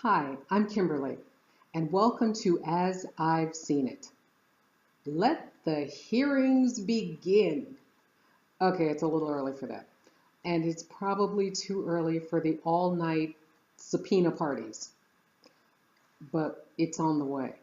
Hi, I'm Kimberly, and welcome to As I've Seen It. Let the hearings begin. Okay, it's a little early for that. And it's probably too early for the all-night subpoena parties, but it's on the way.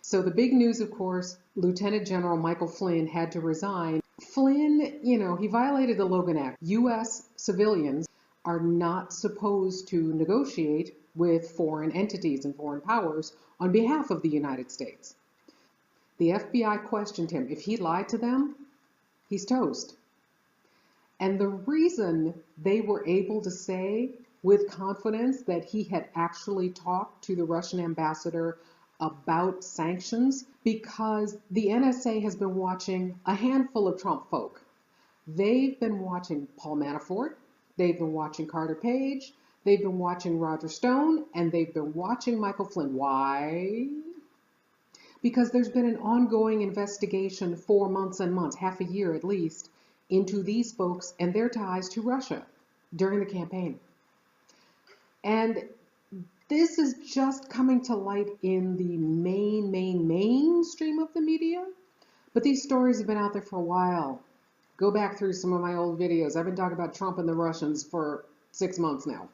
So the big news, of course, Lieutenant General Michael Flynn had to resign. Flynn, he violated the Logan Act. U.S. civilians are not supposed to negotiate with foreign entities and foreign powers on behalf of the United States. The FBI questioned him. If he lied to them, he's toast. And the reason they were able to say with confidence that he had actually talked to the Russian ambassador about sanctions, because the NSA has been watching a handful of Trump folk. They've been watching Paul Manafort, they've been watching Carter Page, they've been watching Roger Stone, and they've been watching Michael Flynn. Why? Because there's been an ongoing investigation for months and months, half a year at least, into these folks and their ties to Russia during the campaign. And this is just coming to light in the mainstream of the media, but these stories have been out there for a while. Go back through some of my old videos. I've been talking about Trump and the Russians for 6 months now.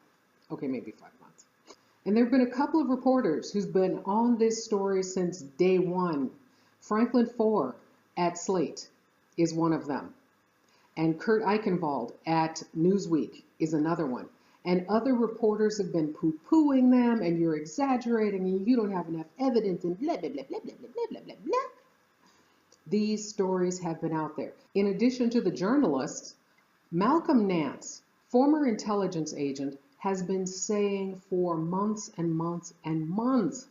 Okay, maybe 5 months. And there have been a couple of reporters who's been on this story since day one. Franklin Foer at Slate is one of them. And Kurt Eichenwald at Newsweek is another one. And other reporters have been poo-pooing them, and you're exaggerating, and you don't have enough evidence, and blah, blah, blah, blah, blah, blah, blah, blah, blah. These stories have been out there. In addition to the journalists, Malcolm Nance, former intelligence agent, has been saying for months and months and months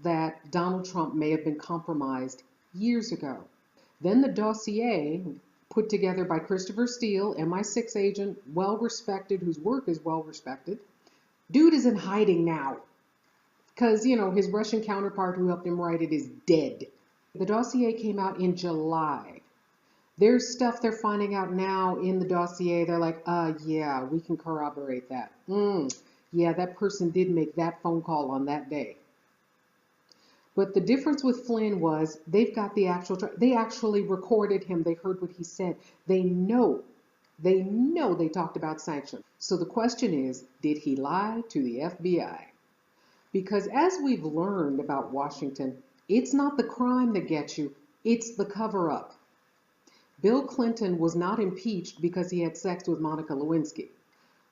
that Donald Trump may have been compromised years ago. Then the Dossier, put together by Christopher Steele, MI6 agent, well-respected, whose work is well-respected. Dude is in hiding now because, his Russian counterpart who helped him write it is dead. The Dossier came out in July. There's stuff they're finding out now in the Dossier. They're like, yeah, we can corroborate that. Yeah, that person did make that phone call on that day. But the difference with Flynn was they've got the they actually recorded him. They heard what he said. They know they talked about sanctions. So the question is, did he lie to the FBI? Because as we've learned about Washington, it's not the crime that gets you, it's the cover-up. Bill Clinton was not impeached because he had sex with Monica Lewinsky.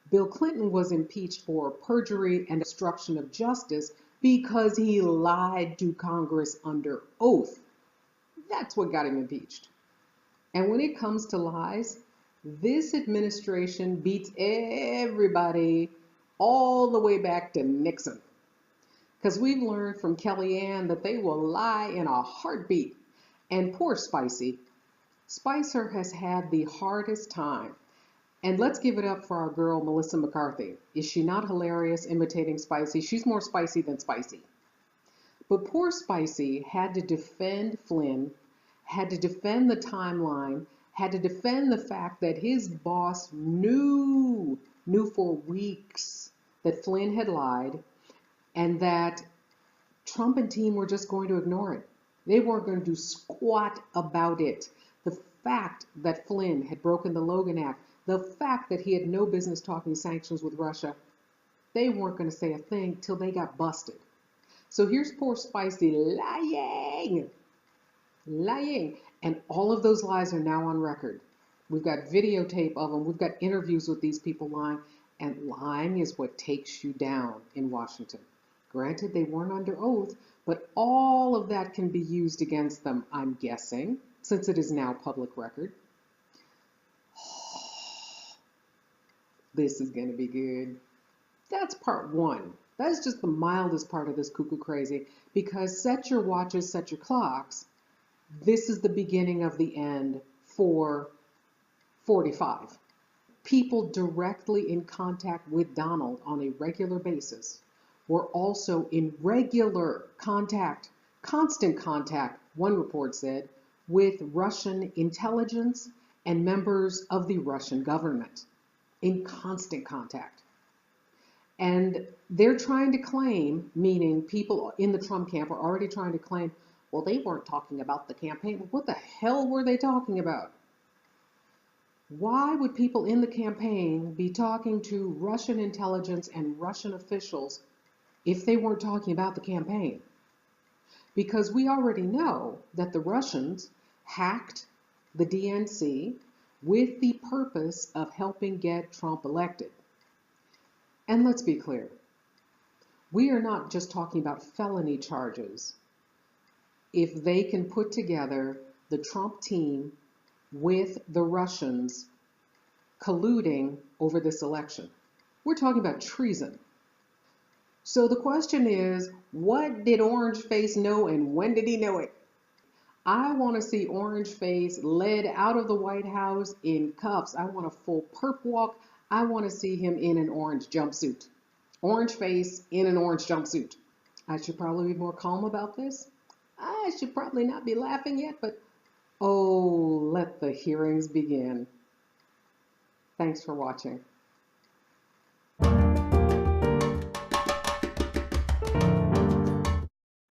Bill Clinton was impeached for perjury and obstruction of justice because he lied to Congress under oath. That's what got him impeached. And when it comes to lies, this administration beats everybody all the way back to Nixon. Because we've learned from Kellyanne that they will lie in a heartbeat. And poor Spicy. Spicer has had the hardest time. And let's give it up for our girl, Melissa McCarthy. Is she not hilarious imitating Spicy? She's more spicy than Spicy. But poor Spicy had to defend Flynn, had to defend the timeline, had to defend the fact that his boss knew for weeks that Flynn had lied and that Trump and team were just going to ignore it. They weren't going to do squat about it. The fact that Flynn had broken the Logan Act, the fact that he had no business talking sanctions with Russia, they weren't going to say a thing till they got busted. So here's poor Spicy lying. And all of those lies are now on record. We've got videotape of them. We've got interviews with these people lying. And lying is what takes you down in Washington. Granted, they weren't under oath, but all of that can be used against them, I'm guessing, since it is now public record. This is going to be good. That's part one. That's just the mildest part of this cuckoo crazy, because set your watches, set your clocks. This is the beginning of the end for 45. People directly in contact with Donald on a regular basis were also in regular contact, constant contact, one report said, with Russian intelligence and members of the Russian government. In constant contact. And they're trying to claim, meaning people in the Trump camp are already trying to claim, well, they weren't talking about the campaign. What the hell were they talking about? Why would people in the campaign be talking to Russian intelligence and Russian officials if they weren't talking about the campaign? Because we already know that the Russians hacked the DNC with the purpose of helping get Trump elected. And let's be clear, we are not just talking about felony charges. If they can put together the Trump team with the Russians colluding over this election, we're talking about treason. So the question is, what did Orange Face know and when did he know it? I want to see Orange Face led out of the White House in cuffs. I want a full perp walk. I want to see him in an orange jumpsuit. Orange Face in an orange jumpsuit. I should probably be more calm about this. I should probably not be laughing yet, but oh, let the hearings begin. Thanks for watching.